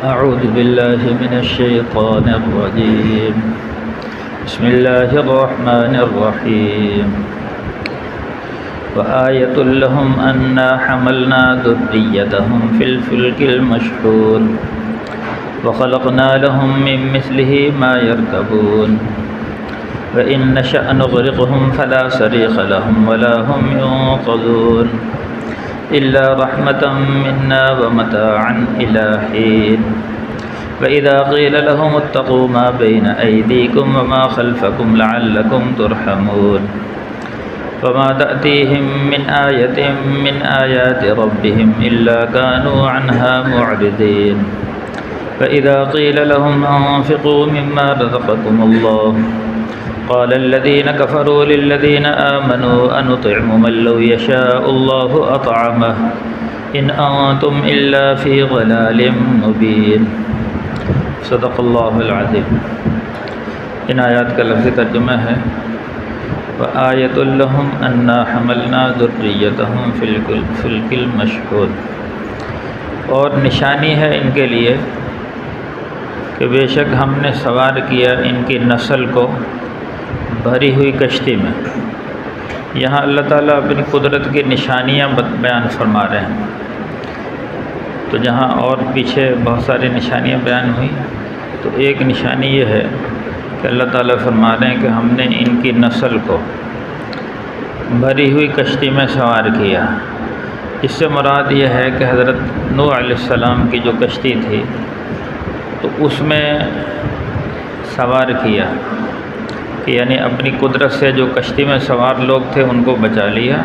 أعوذ بالله من الشيطان الرجيم. بسم الله الرحمن الرحيم. وآية لهم أنا حملنا ذريتهم في الفلك المشحون وخلقنا لهم من مثله ما يركبون وإن نشأ نغرقهم فلا صريخ لهم ولا هم ينقذون إلا رحمة منا ومتاعا إلى حين وإذا قيل لهم اتقوا ما بين أيديكم وما خلفكم لعلكم ترحمون وما تأتيهم من آية من آيات ربهم إلا كانوا عنها معرضين فإذا قيل لهم أنفقوا مما رزقكم الله قال الذين كفروا للذين آمنوا أنطعم من لو يشاء الله أطعمه إن أنتم إلا في ضلال مبين. صدق اللہ العظیم. ان آیات کا لفظ ترجمہ ہے وآیۃ لہم انا حملنا ذریتہم فی الفلک المشحون، اور نشانی ہے ان کے لیے کہ بے شک ہم نے سوار کیا ان کی نسل کو بھری ہوئی کشتی میں. یہاں اللہ تعالیٰ اپنی قدرت کی نشانیاں بیان فرما رہے ہیں. تو جہاں اور پیچھے بہت ساری نشانیاں بیان ہوئی، تو ایک نشانی یہ ہے کہ اللہ تعالیٰ فرما رہے ہیں کہ ہم نے ان کی نسل کو بھری ہوئی کشتی میں سوار کیا. اس سے مراد یہ ہے کہ حضرت نوح علیہ السلام کی جو کشتی تھی تو اس میں سوار کیا، کہ یعنی اپنی قدرت سے جو کشتی میں سوار لوگ تھے ان کو بچا لیا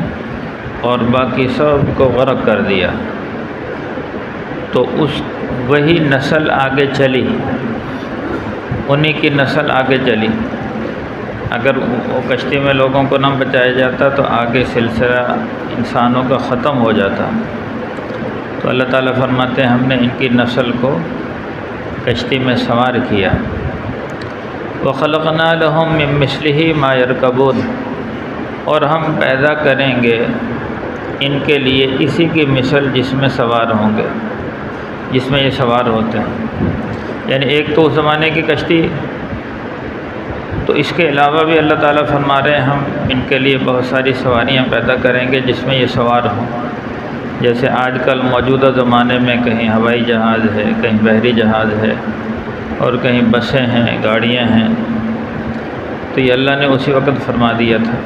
اور باقی سب کو غرق کر دیا. تو وہی نسل آگے چلی، انہی کی نسل آگے چلی. اگر وہ کشتی میں لوگوں کو نہ بچایا جاتا تو آگے سلسلہ انسانوں کا ختم ہو جاتا. تو اللہ تعالیٰ فرماتے ہیں ہم نے ان کی نسل کو کشتی میں سوار کیا. وَخَلَقْنَا لَهُم مِّن مِّثْلِهِ مَا يَرْكَبُونَ، اور ہم پیدا کریں گے ان کے لیے اسی کی مثل جس میں سوار ہوں گے، جس میں یہ سوار ہوتے ہیں. یعنی ایک تو اس زمانے کی کشتی، تو اس کے علاوہ بھی اللہ تعالیٰ فرما رہے ہیں ہم ان کے لیے بہت ساری سواریاں پیدا کریں گے جس میں یہ سوار ہوں. جیسے آج کل موجودہ زمانے میں کہیں ہوائی جہاز ہے، کہیں بحری جہاز ہے، اور کہیں بسیں ہیں، گاڑیاں ہیں. تو یہ اللہ نے اسی وقت فرما دیا تھا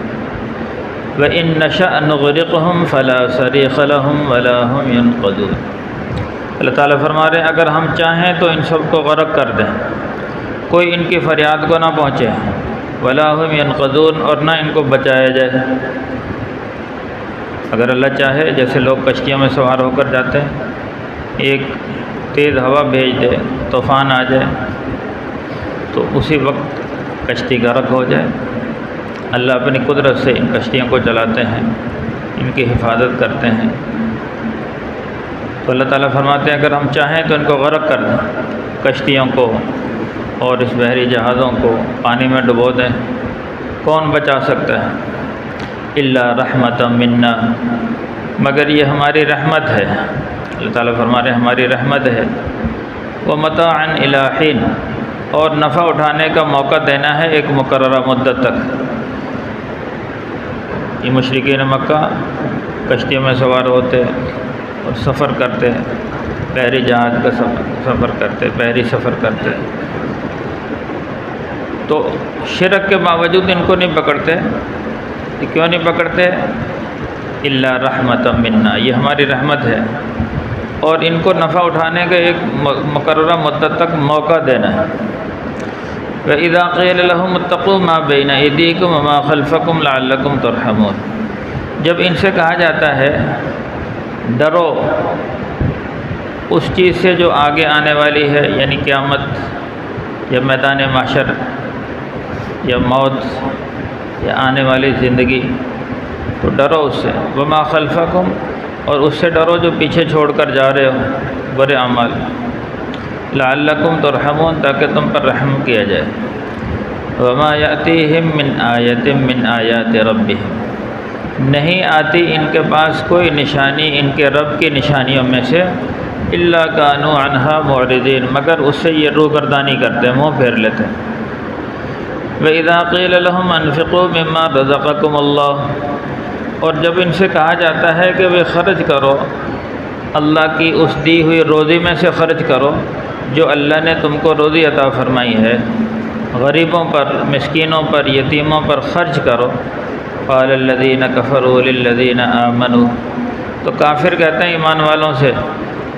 وَإِن نَّشَأْ نُغْرِقْهُمْ فَلَا صَرِيخَ لَهُمْ وَلَا هُمْ يُنقَذُونَ. اللہ تعالیٰ فرما رہے ہیں اگر ہم چاہیں تو ان سب کو غرق کر دیں، کوئی ان کی فریاد کو نہ پہنچے، وَلَا هُمْ يُنقَذُونَ، اور نہ ان کو بچایا جائے. اگر اللہ چاہے، جیسے لوگ کشتیوں میں سوار ہو کر جاتے ہیں، ایک تیز ہوا بھیج دے، طوفان آ جائے تو اسی وقت کشتی غرق ہو جائے. اللہ اپنی قدرت سے ان کشتیوں کو چلاتے ہیں، ان کی حفاظت کرتے ہیں. تو اللہ تعالیٰ فرماتے ہیں اگر ہم چاہیں تو ان کو غرق کر دیں، کشتیوں کو اور اس بحری جہازوں کو پانی میں ڈبو دیں. کون بچا سکتا ہے؟ الا رحمۃ منا، مگر یہ ہماری رحمت ہے. اللہ تعالیٰ فرما رہے ہیں ہماری رحمت ہے. ومتاعا الی حین، اور نفع اٹھانے کا موقع دینا ہے ایک مقررہ مدت تک. یہ مشرکین مکہ کشتیوں میں سوار ہوتے اور سفر کرتے، بحری جہاز کا سفر کرتے، بحری سفر کرتے، تو شرک کے باوجود ان کو نہیں پکڑتے. کیوں نہیں پکڑتے؟ الا رحمۃ منا، یہ ہماری رحمت ہے، اور ان کو نفع اٹھانے کا ایک مقررہ مدت تک موقع دینا ہے. وَإِذَا قِيلَ لَهُمُ اتَّقُوا مَا بَيْنَ أَيْدِيكُمْ وَمَا خَلْفَكُمْ لَعَلَّكُمْ تُرْحَمُونَ، جب ان سے کہا جاتا ہے ڈرو اس چیز سے جو آگے آنے والی ہے، یعنی قیامت یا میدان محشر یا موت یا آنے والی زندگی، تو ڈرو اس سے. وَمَا خَلْفَكُمْ، اور اس سے ڈرو جو پیچھے چھوڑ کر جا رہے ہو برے اعمال. لعلکم ترحمون، تاکہ تم پر رحم کیا جائے. وما یأتیہم من آیت من آیات ربہم، نہیں آتی ان کے پاس کوئی نشانی ان کے رب کی نشانیوں میں سے، الا کانوا عنہا معرضین، مگر اس سے یہ روگردانی کرتے، منہ پھیر لیتے۔ وَإِذَا قِيلَ لَهُمْ أَنفِقُوا مِمَّا رَزَقَكُمُ اللَّهُ، اور جب ان سے کہا جاتا ہے کہ وہ خرچ کرو، اللہ کی اس دی ہوئی روزی میں سے خرچ کرو جو اللہ نے تم کو روزی عطا فرمائی ہے، غریبوں پر، مسکینوں پر، یتیموں پر خرچ کرو۔ قال الذین کفروا للذین آمنوا، تو کافر کہتے ہیں ایمان والوں سے،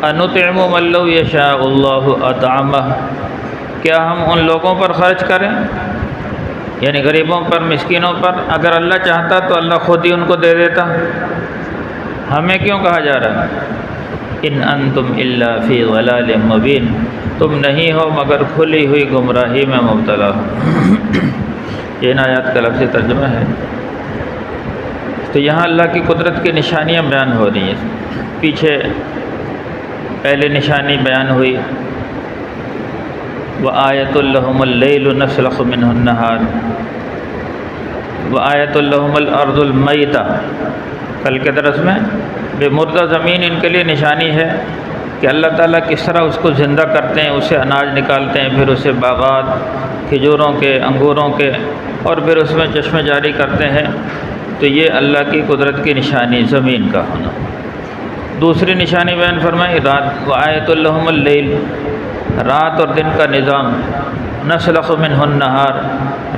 انطعم من لو یشاء اللہ اطعمہ، کیا ہم ان لوگوں پر خرچ کریں، یعنی غریبوں پر، مسکینوں پر؟ اگر اللہ چاہتا تو اللہ خود ہی ان کو دے دیتا، ہمیں کیوں کہا جا رہا ہے؟ ان انتم الا فی ضلال مبین، تم نہیں ہو مگر کھلی ہوئی گمراہی میں مبتلا ہو۔ یہ ان آیات کا لفظی ترجمہ ہے۔ تو یہاں اللہ کی قدرت کی نشانیاں بیان ہو رہی ہیں۔ پیچھے پہلے نشانی بیان ہوئی، وآیۃ لہم اللیل نسلخ منہ النہار، وآیۃ لہم الارض المیتہ، کل کے درس میں بے مردہ زمین ان کے لیے نشانی ہے کہ اللہ تعالیٰ کس طرح اس کو زندہ کرتے ہیں، اسے اناج نکالتے ہیں، پھر اسے باغات کھجوروں کے، انگوروں کے، اور پھر اس میں چشمے جاری کرتے ہیں۔ تو یہ اللہ کی قدرت کی نشانی، زمین کا ہونا۔ دوسری نشانی بیان فرمائی رات، وآیۃ لہم اللیل، رات اور دن کا نظام، نسلخ منہ النہار،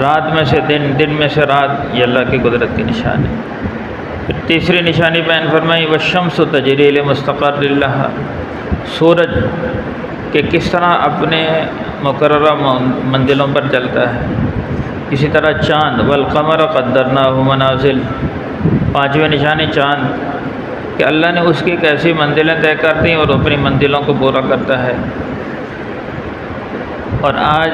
رات میں سے دن، دن میں سے رات، یہ اللہ کی قدرت کی نشانی۔ پھر تیسری نشانی بیان فرمائی والشمس تجری لمستقر لہا، سورج کہ کس طرح اپنے مقررہ منزلوں پر چلتا ہے۔ اسی طرح چاند، والقمر قدرناہ منازل، پانچویں نشانی چاند کہ اللہ نے اس کی کیسی منزلیں طے کر دیں اور اپنی منزلوں کو پورا کرتا ہے۔ اور آج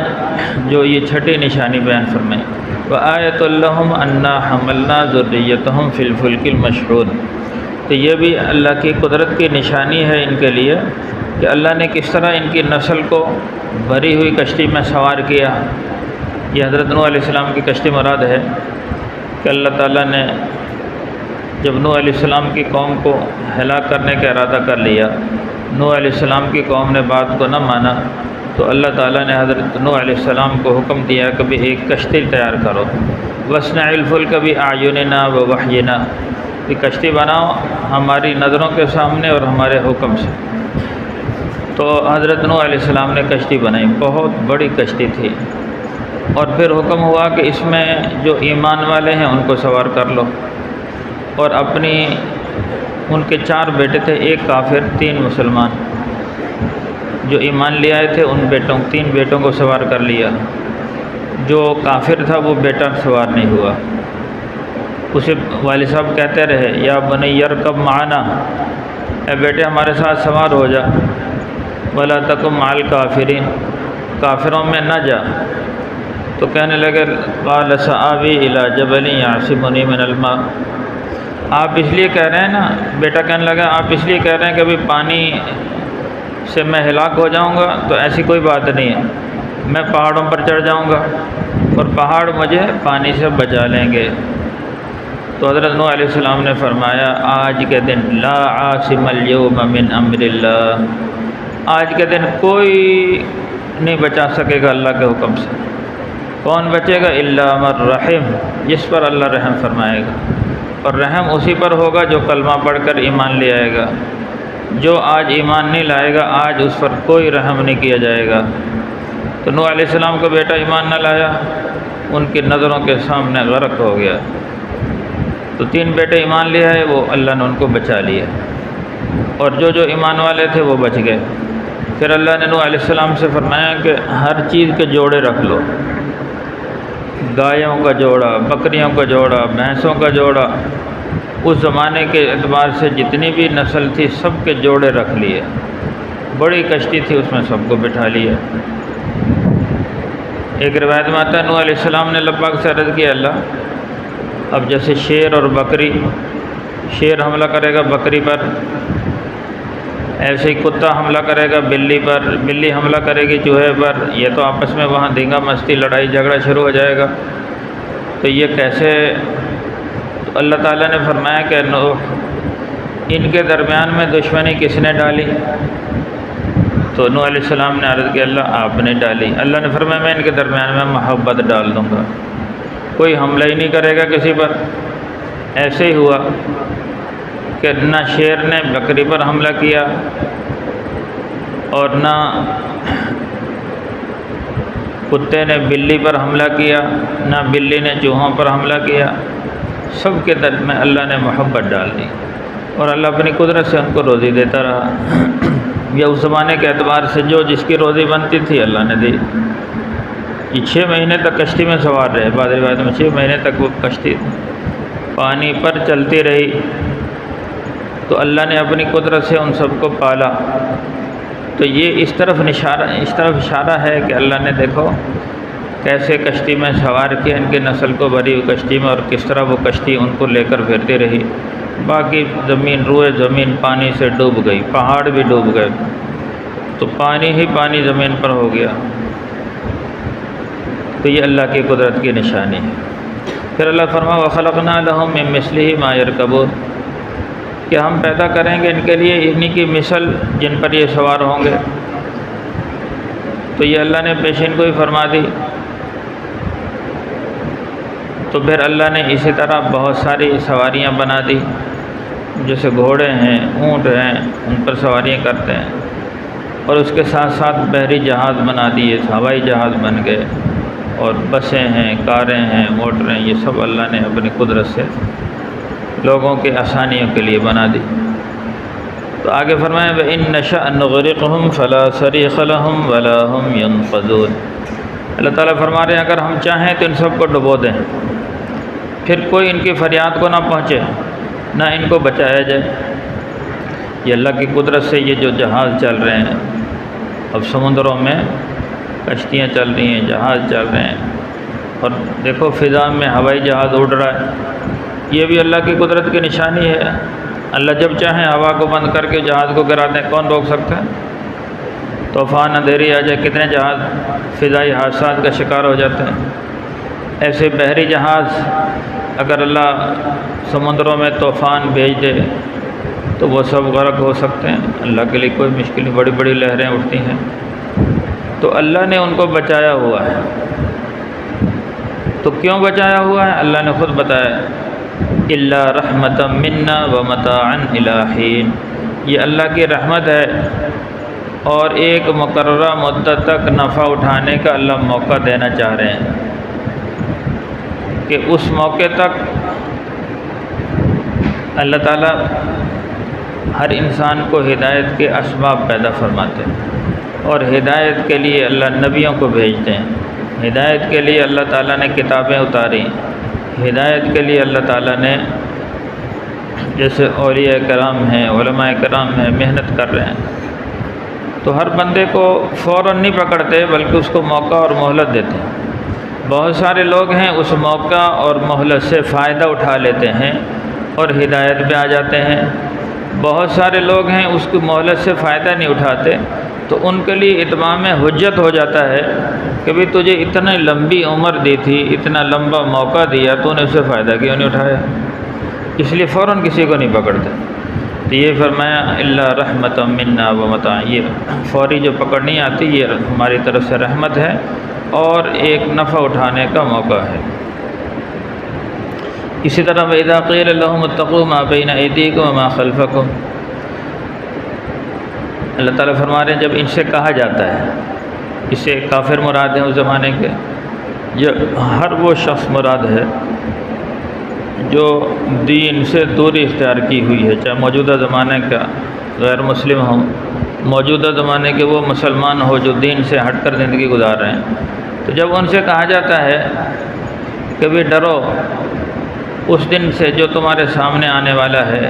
جو یہ چھٹی نشانی بیان فرمائی، وآیۃ لہم انا حملنا ذریتہم فی الفلک المشحون، تو یہ بھی اللہ کی قدرت کی نشانی ہے ان کے لیے کہ اللہ نے کس طرح ان کی نسل کو بھری ہوئی کشتی میں سوار کیا۔ یہ حضرت نوح علیہ السلام کی کشتی مراد ہے کہ اللہ تعالیٰ نے جب نوح علیہ السلام کی قوم کو ہلاک کرنے کا ارادہ کر لیا، نوح علیہ السلام کی قوم نے بات کو نہ مانا، تو اللہ تعالیٰ نے حضرت نوح علیہ السلام کو حکم دیا کہ بھی ایک کشتی تیار کرو، وَاصْنَعِ الْفُلْكَ بِأَعْيُنِنَا وَوَحْيِنَا، کہ کشتی بناؤ ہماری نظروں کے سامنے اور ہمارے حکم سے۔ تو حضرت نوح علیہ السلام نے کشتی بنائی، بہت بڑی کشتی تھی، اور پھر حکم ہوا کہ اس میں جو ایمان والے ہیں ان کو سوار کر لو، اور اپنی ان کے 4 بیٹے تھے، ایک کافر، 3 مسلمان، جو ایمان لے آئے تھے ان بیٹوں 3 بیٹوں کو سوار کر لیا، جو کافر تھا وہ بیٹا سوار نہیں ہوا۔ اسے والد صاحب کہتے رہے یا بنی ارکب معنا، اے بیٹے ہمارے ساتھ سوار ہو جا، ولا تکن مع الکافرین، کافروں میں نہ جا۔ تو کہنے لگے قال سآوی الی جبل یعصمنی من الماء، آپ اس لیے کہہ رہے ہیں نا، بیٹا کہنے لگا آپ اس لیے کہہ رہے ہیں کہ ابھی پانی سے میں ہلاک ہو جاؤں گا، تو ایسی کوئی بات نہیں ہے، میں پہاڑوں پر چڑھ جاؤں گا اور پہاڑ مجھے پانی سے بچا لیں گے۔ تو حضرت نوح علیہ السلام نے فرمایا آج کے دن لا عاصم اليوم من امر اللہ، آج کے دن کوئی نہیں بچا سکے گا اللہ کے حکم سے۔ کون بچے گا؟ الا من رحم، جس پر اللہ رحم فرمائے گا، اور رحم اسی پر ہوگا جو کلمہ پڑھ کر ایمان لے آئے گا۔ جو آج ایمان نہیں لائے گا آج اس پر کوئی رحم نہیں کیا جائے گا۔ تو نوح علیہ السلام کا بیٹا ایمان نہ لایا، ان کی نظروں کے سامنے غرق ہو گیا۔ تو 3 بیٹے ایمان لے آئے، وہ اللہ نے ان کو بچا لیا، اور جو ایمان والے تھے وہ بچ گئے۔ پھر اللہ نے نوح علیہ السلام سے فرمایا کہ ہر چیز کے جوڑے رکھ لو، گایوں کا جوڑا، بکریوں کا جوڑا، بھینسوں کا جوڑا، اس زمانے کے اعتبار سے جتنی بھی نسل تھی سب کے جوڑے رکھ لیے، بڑی کشتی تھی اس میں سب کو بٹھا لیا۔ ایک روایت میں آتا ہے نوح علیہ السلام نے اللہ پاک سے عرض کیا اللہ اب جیسے شیر اور بکری، شیر حملہ کرے گا بکری پر، ایسے ہی کتا حملہ کرے گا بلی پر، بلی حملہ کرے گی چوہے پر، یہ تو آپس میں وہاں دھینگا مستی لڑائی جھگڑا شروع ہو جائے گا، تو یہ کیسے؟ تو اللہ تعالیٰ نے فرمایا کہ نوح ان کے درمیان میں دشمنی کس نے ڈالی؟ تو نوح علیہ السلام نے عرض کیا اللہ آپ نے ڈالی۔ اللہ نے فرمایا میں ان کے درمیان میں محبت ڈال دوں گا، کوئی حملہ ہی نہیں کرے گا کسی پر۔ ایسے ہی ہوا کہ نہ شیر نے بکری پر حملہ کیا اور نہ کتے نے بلی پر حملہ کیا، نہ بلی نے چوہوں پر حملہ کیا، سب کے دل میں اللہ نے محبت ڈال دی، اور اللہ اپنی قدرت سے ان کو روزی دیتا رہا۔ یا اس زمانے کے اعتبار سے جو جس کی روزی بنتی تھی اللہ نے دی۔ یہ 6 مہینے تک کشتی میں سوار رہے، بعض روایت میں 6 مہینے تک وہ کشتی پانی پر چلتی رہی، تو اللہ نے اپنی قدرت سے ان سب کو پالا۔ تو یہ اس طرف اشارہ ہے کہ اللہ نے دیکھو کیسے کشتی میں سوار کیا ان کی نسل کو بھری ہوئی کشتی میں، اور کس طرح وہ کشتی ان کو لے کر پھرتی رہی۔ باقی زمین روئے زمین پانی سے ڈوب گئی، پہاڑ بھی ڈوب گئے، تو پانی ہی پانی زمین پر ہو گیا۔ تو یہ اللہ کی قدرت کی نشانی ہے۔ پھر اللہ فرمایا وَخَلَقْنَا لَهُم مِّن مِّثْلِهِ مَا يَرْكَبُونَ، کہ ہم پیدا کریں گے ان کے لیے انہی کی مثل جن پر یہ سوار ہوں گے۔ تو یہ اللہ نے پیشین گوئی فرما دی۔ تو پھر اللہ نے اسی طرح بہت ساری سواریاں بنا دی، جیسے گھوڑے ہیں، اونٹ ہیں، ان پر سواریاں کرتے ہیں، اور اس کے ساتھ ساتھ بحری جہاز بنا دیے، ہوائی جہاز بن گئے، اور بسیں ہیں، کاریں ہیں، موٹریں، یہ سب اللہ نے اپنی قدرت سے لوگوں کے آسانیوں کے لیے بنا دی۔ تو آگے فرمایا وَإِن نَّشَأْ نُغْرِقْهُمْ فَلَا صَرِيخَ لَهُمْ وَلَا هُمْ يُنقَذُونَ۔ اللہ تعالیٰ فرما رہے ہیں اگر ہم چاہیں تو ان سب کو ڈبو دیں، پھر کوئی ان کی فریاد کو نہ پہنچے، نہ ان کو بچایا جائے۔ یہ اللہ کی قدرت سے یہ جو جہاز چل رہے ہیں، اب سمندروں میں کشتیاں چل رہی ہیں، جہاز چل رہے ہیں، اور دیکھو فضا میں ہوائی جہاز اڑ رہا ہے، یہ بھی اللہ کی قدرت کی نشانی ہے۔ اللہ جب چاہیں ہوا کو بند کر کے جہاز کو گرا دیں، کون روک سکتا ہے؟ طوفان اندھیری آ جائے، کتنے جہاز فضائی حادثات کا شکار ہو جاتے ہیں۔ ایسے بحری جہاز اگر اللہ سمندروں میں طوفان بھیج دے تو وہ سب غرق ہو سکتے ہیں، اللہ کے لیے کوئی مشکل نہیں، بڑی بڑی لہریں اٹھتی ہیں۔ تو اللہ نے ان کو بچایا ہوا ہے۔ تو کیوں بچایا ہوا ہے؟ اللہ نے خود بتایا اِلَّا رَحْمَةً مِنَّا وَمَتَاعًا إِلَىٰ حِينٍ، یہ اللہ کی رحمت ہے، اور ایک مقررہ مدت تک نفع اٹھانے کا اللہ موقع دینا چاہ رہے ہیں، کہ اس موقع تک اللہ تعالیٰ ہر انسان کو ہدایت کے اسباب پیدا فرماتے ہیں، اور ہدایت کے لیے اللہ نبیوں کو بھیجتے ہیں، ہدایت کے لیے اللہ تعالیٰ نے کتابیں اتاری، ہدایت کے لیے اللہ تعالیٰ نے جیسے اولیاء کرام ہیں، علماء کرام ہیں، محنت کر رہے ہیں۔ تو ہر بندے کو فوراً نہیں پکڑتے بلکہ اس کو موقع اور مہلت دیتے ہیں۔ بہت سارے لوگ ہیں اس موقع اور مہلت سے فائدہ اٹھا لیتے ہیں اور ہدایت پہ آ جاتے ہیں۔ بہت سارے لوگ ہیں اس کی مہلت سے فائدہ نہیں اٹھاتے، تو ان کے لیے اتمام حجت ہو جاتا ہے کہ بھی تجھے اتنی لمبی عمر دی تھی، اتنا لمبا موقع دیا، تو نے اس سے فائدہ کیوں نہیں اٹھایا؟ اس لیے فوراً کسی کو نہیں پکڑتے۔ تو یہ فرمایا الا رحمۃ منا ومتاع، یہ فوری جو پکڑ نہیں آتی، یہ ہماری طرف سے رحمت ہے اور ایک نفع اٹھانے کا موقع ہے۔ اسی طرح وَإِذَا قِيلَ لَهُمُ اتَّقُوا مَا بَيْنَ أَيْدِيكُمْ وَمَا خَلْفَكُمْ، اللہ تعالیٰ فرما رہے ہیں جب ان سے کہا جاتا ہے، اس سے کافر مراد ہیں اس زمانے کے، یہ ہر وہ شخص مراد ہے جو دین سے دوری اختیار کی ہوئی ہے، چاہے موجودہ زمانے کا غیر مسلم ہوں، موجودہ زمانے کے وہ مسلمان ہو جو دین سے ہٹ کر زندگی گزار رہے ہیں۔ تو جب ان سے کہا جاتا ہے کہ بھی ڈرو اس دن سے جو تمہارے سامنے آنے والا ہے،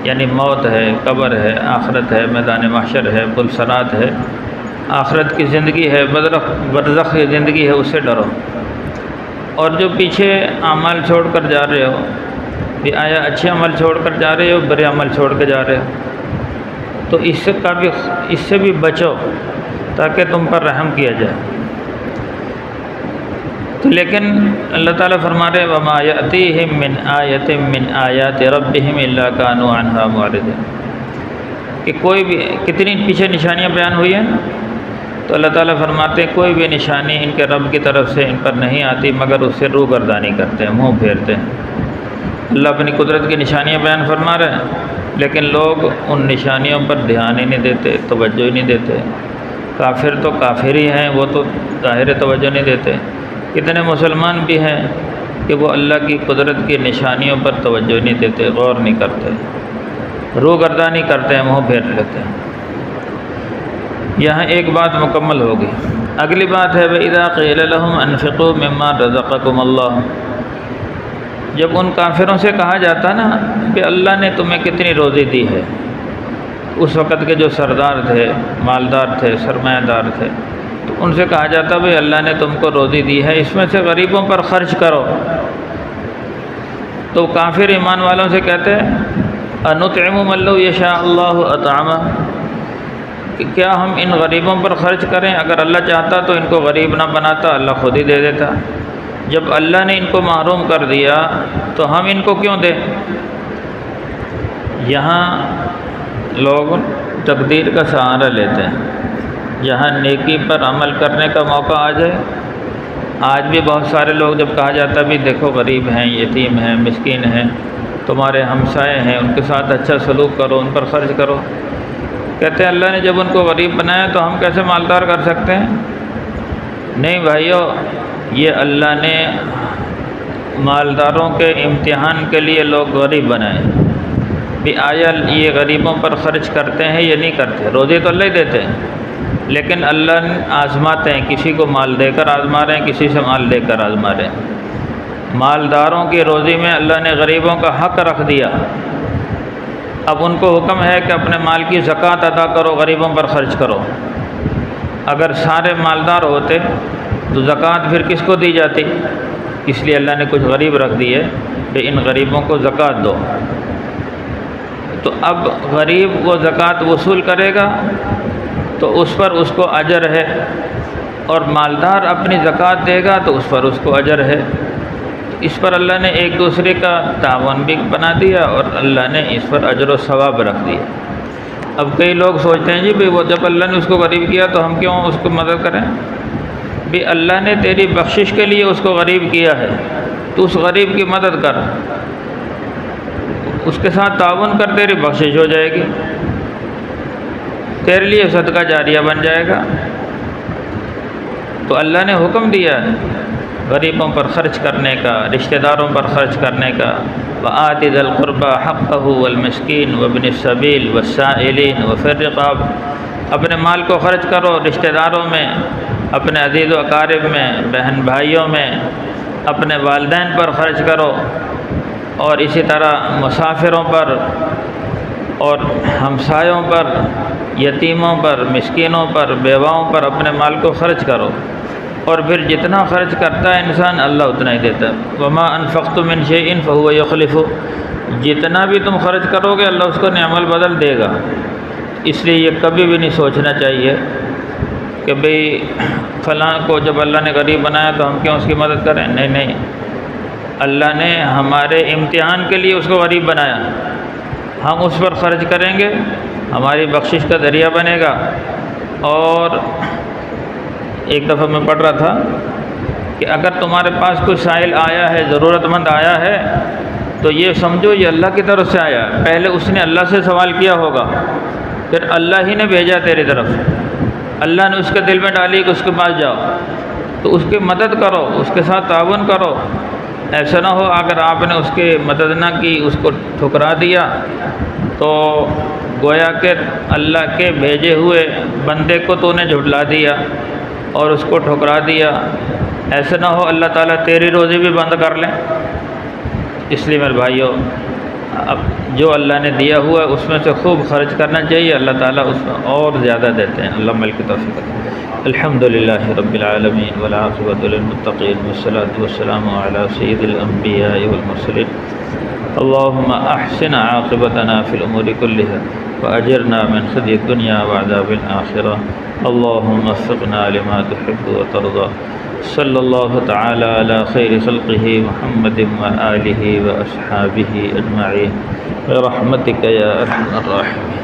یعنی موت ہے، قبر ہے، آخرت ہے، میدان محشر ہے، پلسرات ہے، آخرت کی زندگی ہے، برزخ کی زندگی ہے، اس سے ڈرو۔ اور جو پیچھے اعمال چھوڑ کر جا رہے ہو، بھی آیا اچھے عمل چھوڑ کر جا رہے ہو، برے عمل چھوڑ کے جا رہے ہو، تو اس سے بھی بچو تاکہ تم پر رحم کیا جائے۔ تو لیکن اللہ تعالیٰ فرما رہے وَمَا يَأْتِيهِم مِّنْ آيَةٍ مِّنْ آيَاتِ رَبِّهِمْ إِلَّا كَانُوا عَنْهَا مُعْرِضِينَ، کہ کوئی بھی کتنی پیچھے نشانیاں بیان ہوئی ہیں، تو اللہ تعالیٰ فرماتے ہیں کوئی بھی نشانی ان کے رب کی طرف سے ان پر نہیں آتی مگر اس سے روگردانی کرتے ہیں، منہ پھیرتے ہیں۔ اللہ اپنی قدرت کی نشانیاں بیان فرما رہے ہیں، لیکن لوگ ان نشانیوں پر دھیان ہی نہیں دیتے، توجہ ہی نہیں دیتے۔ کافر تو کافر ہی ہیں، وہ تو ظاہر توجہ نہیں دیتے۔ کتنے مسلمان بھی ہیں کہ وہ اللہ کی قدرت کی نشانیوں پر توجہ نہیں دیتے، غور نہیں کرتے، روگردانی کرتے ہیں، منہ پھیر لیتے ہیں۔ یہاں ایک بات مکمل ہوگی۔ اگلی بات ہے وَإِذَا قِيلَ لَهُمْ أَنفِقُوا مِمَّا رَزَقَكُمُ اللَّهُ، جب ان کافروں سے کہا جاتا نا کہ اللہ نے تمہیں کتنی روزی دی ہے، اس وقت کے جو سردار تھے، مالدار تھے، سرمایہ دار تھے، تو ان سے کہا جاتا بھئی اللہ نے تم کو روزی دی ہے، اس میں سے غریبوں پر خرچ کرو۔ تو کافر ایمان والوں سے کہتے ہیں أَنُطْعِمُ مَن لَّوْ يَشَاءُ اللَّهُ أَطْعَمَهُ، کہ کیا ہم ان غریبوں پر خرچ کریں؟ اگر اللہ چاہتا تو ان کو غریب نہ بناتا، اللہ خود ہی دے دیتا۔ جب اللہ نے ان کو محروم کر دیا تو ہم ان کو کیوں دیں؟ یہاں لوگ تقدیر کا سہارا لیتے ہیں، جہاں نیکی پر عمل کرنے کا موقع آ جائے۔ آج بھی بہت سارے لوگ جب کہا جاتا بھی دیکھو غریب ہیں، یتیم ہیں، مسکین ہیں، تمہارے ہمسائے ہیں، ان کے ساتھ اچھا سلوک کرو، ان پر خرچ کرو، کہتے ہیں اللہ نے جب ان کو غریب بنایا تو ہم کیسے مالدار کر سکتے ہیں؟ نہیں بھائیو، یہ اللہ نے مالداروں کے امتحان کے لیے لوگ غریب بنائے بھی، آیا یہ غریبوں پر خرچ کرتے ہیں یا نہیں کرتے؟ روزی تو اللہ ہی دیتے ہیں، لیکن اللہ آزماتے ہیں، کسی کو مال دے کر آزما رہے ہیں، کسی سے مال لے کر آزما رہے ہیں۔ مالداروں کی روزی میں اللہ نے غریبوں کا حق رکھ دیا۔ اب ان کو حکم ہے کہ اپنے مال کی زکوٰۃ ادا کرو، غریبوں پر خرچ کرو۔ اگر سارے مالدار ہوتے تو زکوٰۃ پھر کس کو دی جاتی؟ اس لیے اللہ نے کچھ غریب رکھ دیے کہ ان غریبوں کو زکوٰۃ دو۔ تو اب غریب وہ زکوٰۃ وصول کرے گا تو اس پر اس کو اجر ہے، اور مالدار اپنی زکوٰۃ دے گا تو اس پر اس کو اجر ہے۔ اس پر اللہ نے ایک دوسرے کا تعاون بھی بنا دیا اور اللہ نے اس پر اجر و ثواب رکھ دیا۔ اب کئی لوگ سوچتے ہیں جی بھئی وہ جب اللہ نے اس کو غریب کیا تو ہم کیوں اس کو مدد کریں؟ بھی اللہ نے تیری بخشش کے لیے اس کو غریب کیا ہے، تو اس غریب کی مدد کر، اس کے ساتھ تعاون کر، تیری بخشش ہو جائے گی، تیرے لیے صدقہ جاریہ بن جائے گا۔ تو اللہ نے حکم دیا ہے غریبوں پر خرچ کرنے کا، رشتہ داروں پر خرچ کرنے کا۔ وآت ذی القربى حقہ والمسکین وابن السبیل والسائلین وفی الرقاب، اپنے مال کو خرچ کرو رشتہ داروں میں، اپنے عزیز و اقارب میں، بہن بھائیوں میں، اپنے والدین پر خرچ کرو، اور اسی طرح مسافروں پر اور ہمسایوں پر، یتیموں پر، مسکینوں پر، بیواؤں پر اپنے مال کو خرچ کرو۔ اور پھر جتنا خرچ کرتا ہے انسان اللہ اتنا ہی دیتا ہے۔ وما انفقتم من شیء فهو يخلفه، جتنا بھی تم خرچ کرو گے اللہ اس کو نعم البدل دے گا۔ اس لیے یہ کبھی بھی نہیں سوچنا چاہیے کہ بھئی فلاں کو جب اللہ نے غریب بنایا تو ہم کیوں اس کی مدد کریں؟ نہیں نہیں، اللہ نے ہمارے امتحان کے لیے اس کو غریب بنایا، ہم اس پر خرچ کریں گے، ہماری بخشش کا ذریعہ بنے گا۔ اور ایک دفعہ میں پڑھ رہا تھا کہ اگر تمہارے پاس کوئی سائل آیا ہے، ضرورت مند آیا ہے، تو یہ سمجھو یہ اللہ کی طرف سے آیا ہے، پہلے اس نے اللہ سے سوال کیا ہوگا، پھر اللہ ہی نے بھیجا تیری طرف، اللہ نے اس کے دل میں ڈالی کہ اس کے پاس جاؤ، تو اس کی مدد کرو، اس کے ساتھ تعاون کرو۔ ایسا نہ ہو اگر آپ نے اس کی مدد نہ کی، اس کو ٹھکرا دیا، تو گویا کہ اللہ کے بھیجے ہوئے بندے کو تو نے جھٹلا دیا اور اس کو ٹھکرا دیا۔ ایسا نہ ہو اللہ تعالیٰ تیری روزی بھی بند کر لیں۔ اس لیے میرے بھائیو، اب جو اللہ نے دیا ہوا ہے اس میں سے خوب خرچ کرنا چاہیے، اللہ تعالیٰ اس میں اور زیادہ دیتے ہیں۔ اللہ مل کی توفیق۔ الحمدللہ رب العالمین والعاقبۃ للمتقین والصلاۃ والسلام علی سید الانبیاء والمرسلین۔ اللہم احسن عاقبتنا فی الامور کلها واجرنا من خزي الدنيا وعذاب الآخرة۔ اللهم وفقنا لما تحب وترضى۔ صلی اللہ تعالی علی خیر خلقہ محمد وآلہ وأصحابہ اجمعین برحمتک یا ارحم الراحمین۔